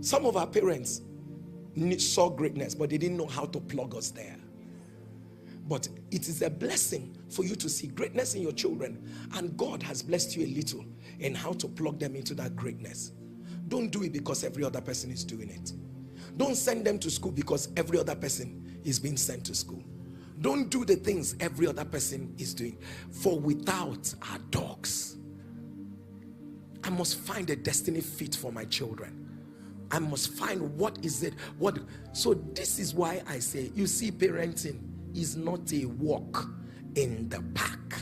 Some of our parents saw greatness, but they didn't know how to plug us there. But it is a blessing for you to see greatness in your children, and God has blessed you a little in how to plug them into that greatness. Don't do it because every other person is doing it. Don't send them to school because every other person is being sent to school. Don't do the things every other person is doing. For without our dogs, I must find a destiny fit for my children. I must find what is it. So this is why I say, you see, parenting is not a walk in the park.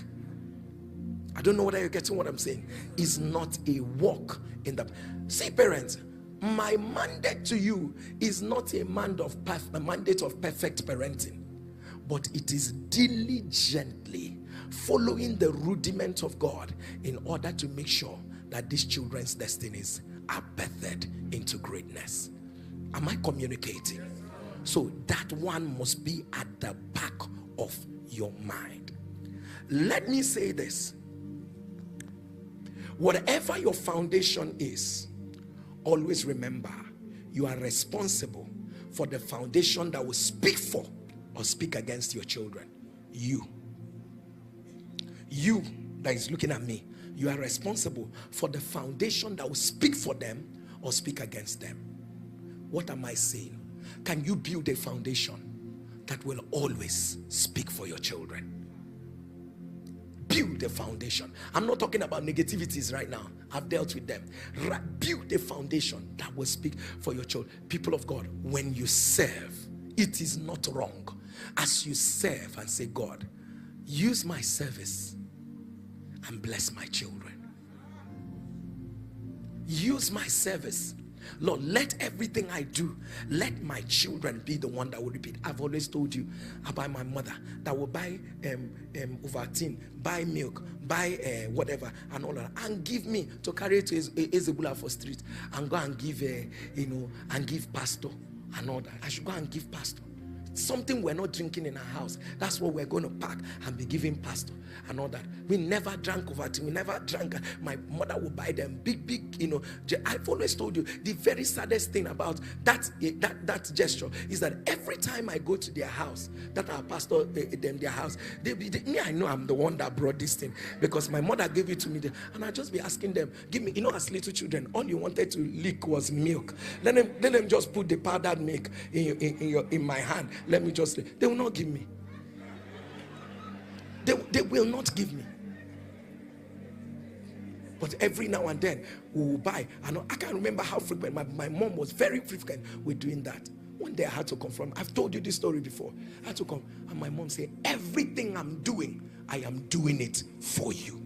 I don't know whether you're getting what I'm saying. It's not a walk in the... See, parents, my mandate to you is not a mandate of perfect parenting, but it is diligently following the rudiment of God in order to make sure that these children's destinies are birthed into greatness. Am I communicating? So that one must be at the back of your mind. Let me say this. Whatever your foundation is, always remember you are responsible for the foundation that will speak for or speak against your children. You that is looking at me, you are responsible for the foundation that will speak for them or speak against them. What am I saying? Can you build a foundation that will always speak for your children? Build a foundation. I'm not talking about negativities right now. I've dealt with them. Build a foundation that will speak for your children. People of God, when you serve, it is not wrong as you serve and say, God, use my service and bless my children. Use my service. Lord, let everything I do, let my children be the one that will repeat. I've always told you about my mother that will buy Ovaltine, buy milk, buy whatever and all that, and give me to carry it to Ezebula for street and go and give and give pastor and all that. I should go and give pastor. Something we're not drinking in our house, that's what we're going to pack and be giving pastor and all that. We never drank Ovaltine, we never drank. My mother would buy them big, I've always told you, the very saddest thing about that gesture is that every time I go to their house, that our pastor, their house, I know I'm the one that brought this thing because my mother gave it to me, and I just be asking them, give me, as little children, all you wanted to lick was milk. Let them just put the powdered milk in my hand. Let me just say, they will not give me. They will not give me. But every now and then we will buy. I can't remember how frequent. My mom was very frequent with doing that. One day I had to confront. I've told you this story before. I had to come, and my mom said, everything I'm doing, I am doing it for you.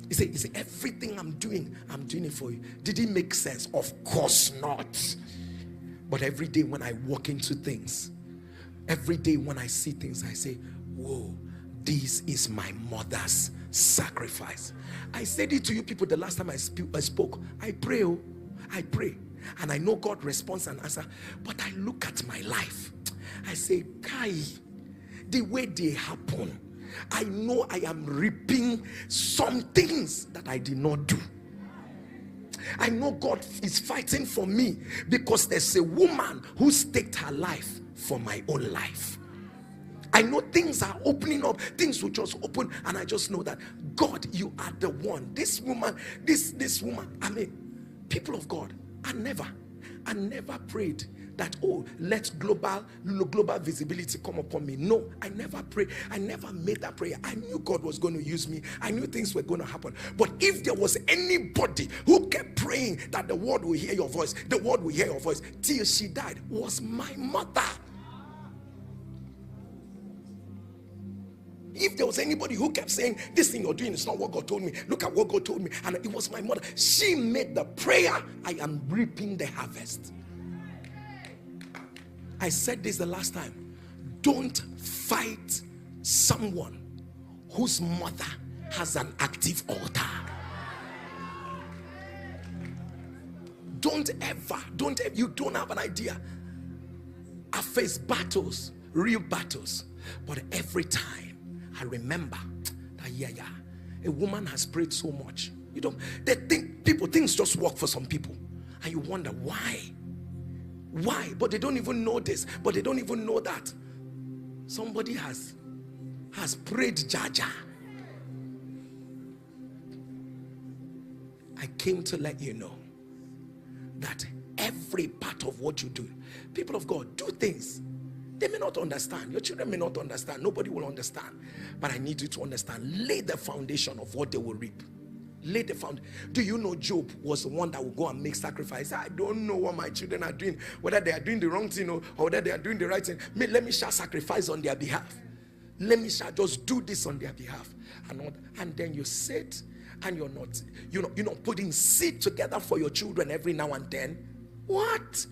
He said, everything I'm doing it for you. Did it make sense? Of course not. But every day when I walk into things, every day when I see things, I say, whoa, this is my mother's sacrifice. I said it to you people the last time I spoke. I pray. And I know God responds and answers. But I look at my life. I say, Kai, the way they happen, I know I am reaping some things that I did not do. I know God is fighting for me because there's a woman who staked her life for my own life. I know things are opening up, things will just open, and I just know that God, you are the one. This woman, this woman, people of God, I never prayed that, oh, let global visibility come upon me. No, I never prayed. I never made that prayer. I knew God was going to use me. I knew things were going to happen. But if there was anybody who kept praying that the world will hear your voice, the world will hear your voice till she died, was my mother. If there was anybody who kept saying, this thing you're doing is not what God told me, look at what God told me, and it was my mother. She made the prayer. I am reaping the harvest. I said this the last time. Don't fight someone whose mother has an active altar. Don't ever, you don't have an idea. I face battles, real battles, but every time I remember that a woman has prayed so much. People things just work for some people, and you wonder why. But they don't even know this, but they don't even know that somebody has prayed Jaja. I came to let you know that every part of what you do, people of God, do things. They may not understand. Your children may not understand. Nobody will understand. But I need you to understand. Lay the foundation of what they will reap. Lay the foundation. Do you know Job was the one that will go and make sacrifice? I don't know what my children are doing, whether they are doing the wrong thing or whether they are doing the right thing. Let me shall sacrifice on their behalf. Let me shall just do this on their behalf. And then you sit and you're not putting seed together for your children every now and then. What?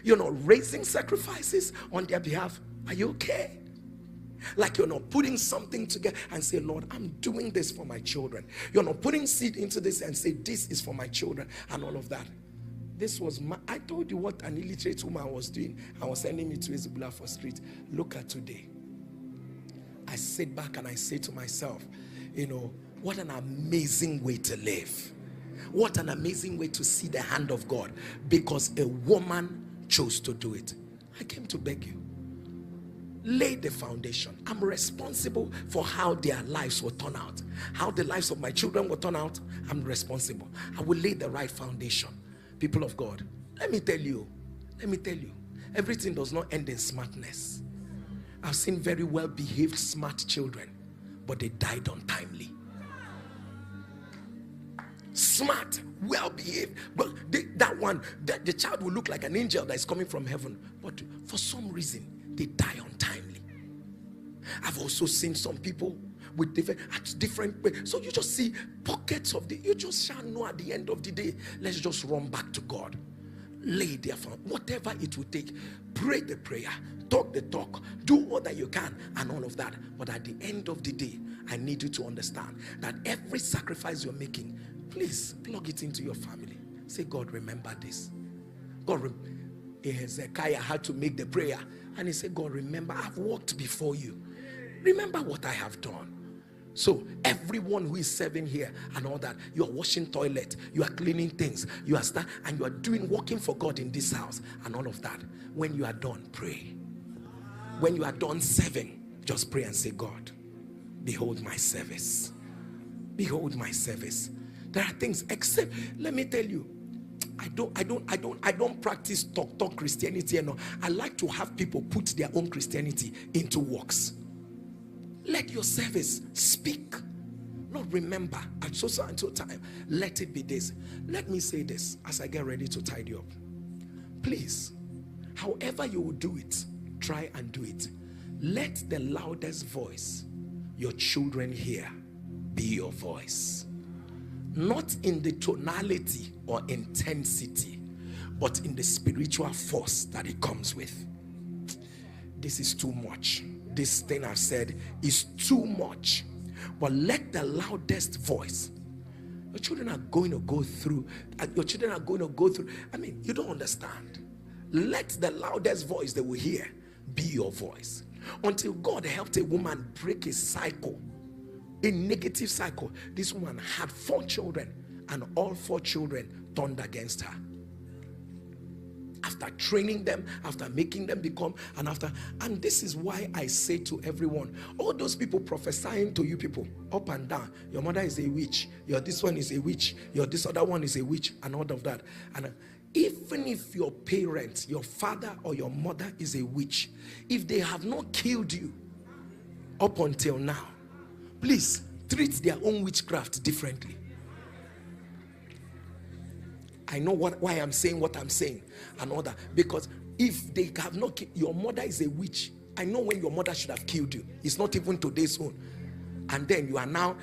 You're not raising sacrifices on their behalf. Are you okay? Like you're not putting something together and say, Lord, I'm doing this for my children. You're not putting seed into this and say, this is for my children and all of that. I told you what an illiterate woman was doing. I was sending me to Isabella for street. Look at today. I sit back and I say to myself, what an amazing way to live. What an amazing way to see the hand of God, because a woman chose to do it. I came to beg you, lay the foundation. I'm responsible for how their lives will turn out. How the lives of my children will turn out, I'm responsible. I will lay the right foundation. People of God, let me tell you, everything does not end in smartness. I've seen very well behaved smart children, but they died untimely. Smart, well behaved, but the child will look like an angel that is coming from heaven, but for some reason they die untimely. I've also seen some people with different so you just see pockets of you just shall know at the end of the day, let's just run back to God. Lay there for whatever it will take. Pray the prayer, talk the talk, do all that you can and all of that. But at the end of the day, I need you to understand that every sacrifice you're making, please plug it into your family. Say, God, remember this. Hezekiah had to make the prayer, and he said, God, remember, I've walked before you. Remember what I have done. So everyone who is serving here and all that, you are washing toilet, you are cleaning things, you are and you are working for God in this house and all of that. When you are done, pray. When you are done serving, just pray and say, God, behold my service. Behold my service. There are things, except, let me tell you, I don't practice talk Christianity. I like to have people put their own Christianity into works. Let your service speak. Lord, remember, at so and so time, let it be this. Let me say this as I get ready to tidy up. Please, however you will do it, try and do it. Let the loudest voice your children hear be your voice. Not in the tonality or intensity, but in the spiritual force that it comes with. This is too much. This thing I've said is too much. But let the loudest voice. Your children are going to go through. I mean, you don't understand. Let the loudest voice they will hear be your voice. Until God helped a woman break a cycle, a negative cycle. This woman had 4 children, and all 4 children turned against her. After training them, after making them become, and this is why I say to everyone, all those people prophesying to you people up and down, your mother is a witch, your this one is a witch, your this other one is a witch, and all of that. And even if your parents, your father or your mother is a witch, if they have not killed you up until now, please treat their own witchcraft differently. I know why I'm saying what I'm saying and all that, because if they have not killed, your mother is a witch. I know when your mother should have killed you. It's not even today's own. And then you are now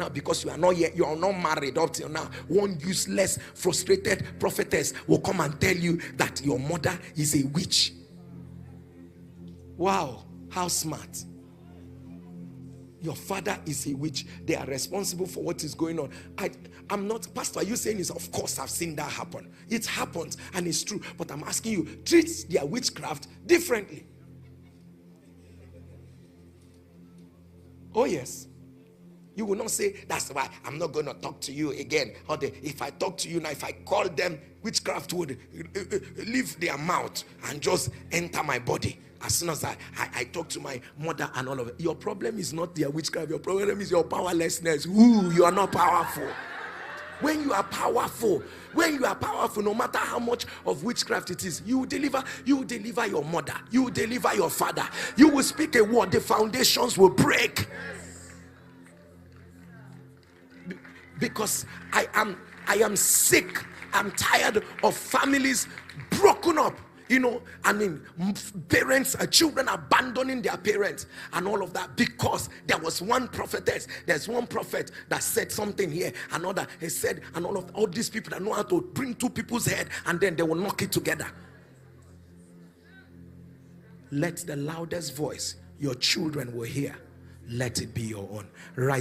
because you are not married up till now, one useless, frustrated prophetess will come and tell you that your mother is a witch. Wow, how smart. Your father is a witch. They are responsible for what is going on. I'm not, Pastor, are you saying this? Of course I've seen that happen. It happens and it's true. But I'm asking you, treat their witchcraft differently. Oh yes. You will not say, that's why I'm not going to talk to you again. Or if I talk to you now, if I call them, witchcraft would leave their mouth and just enter my body. As soon as I talk to my mother and all of it. Your problem is not their witchcraft. Your problem is your powerlessness. Ooh, you are not powerful. When you are powerful, no matter how much of witchcraft it is, you will deliver your mother, you will deliver your father. You will speak a word, the foundations will break. Because I am sick. I'm tired of families broken up. Parents, children abandoning their parents and all of that, because there was one prophetess. There's one prophet that said something here, another he said, and all these people that know how to bring two people's head and then they will knock it together. Let the loudest voice your children will hear, let it be your own. Rise.